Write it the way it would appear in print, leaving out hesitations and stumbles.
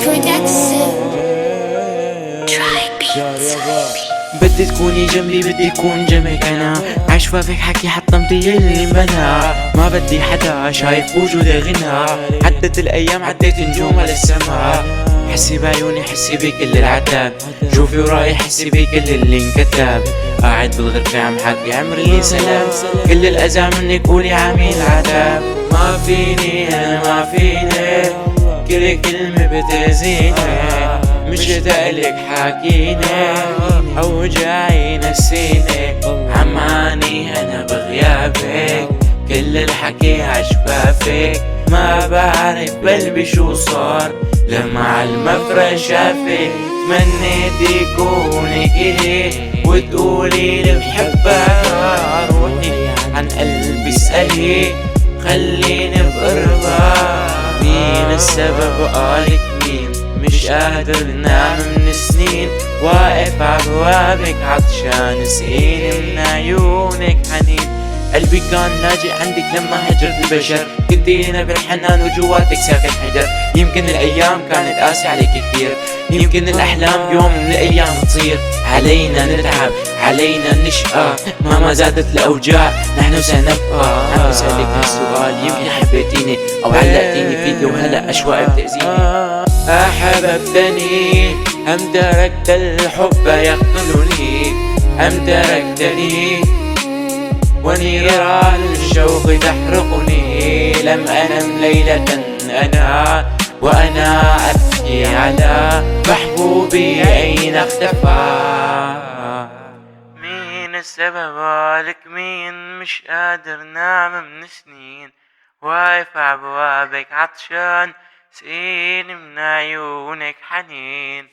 Production. Try beats. بدي تكوني جنبي، بدي كون جنبك انا. عشوائك حكي حطمتي اللي انبنى. ما بدي حدا شايف بوجودي غنى. عدت الايام عديت نجوم للسما. حسي بعيوني حسي بكل العتاب. شوفي وراي حسي بكل اللي انكتب. قاعد بالغرفة عم حكي عمري اللي سلام. كل الاذى منك قولي عميل عتاب. ما فيني انا ما فيني، كل كلمة بتأذيني. مشتاق لك حاكيني او جاي نسيني. عماني انا بغيابك، كل الحكي عشبافك. ما بعرف بقلبي شو صار لما عالمفرش شافك. منيت يكونك إلي وتقولي لي بحبك. روحي عن قلبي اسألي، خليني بقربك. مين السبب قالك مين؟ مش قادر نام من سنين. واقف عبوابك عطشان سقيني من عيونك حنين. قلبي كان لاجئ عندك لما هجرت البشر. كنتي نبع الحنان وجواتك ساكن حجر. يمكن الايام كانت قاسية عليك كتير، يمكن الاحلام بيوم من الايام تصير. علينا نتعب علينا نشقى، مهما زادت الاوجاع نحن سنبقى. عم بسألك السؤال، يمكن حبيتيني او علقتيني فيكي وهلا اشواقي بتأذيني. أحببتني أم تركت الحب يقتلني؟ أم تركتني ونيران الشوق تحرقني؟ لم أنم ليلة أنا وأنا أبكي على محبوبي أين اختفى. مين السبب قالك مين؟ مش قادر نام من سنين. واقف عبوابك عطشان سقيني من عيونك حنين.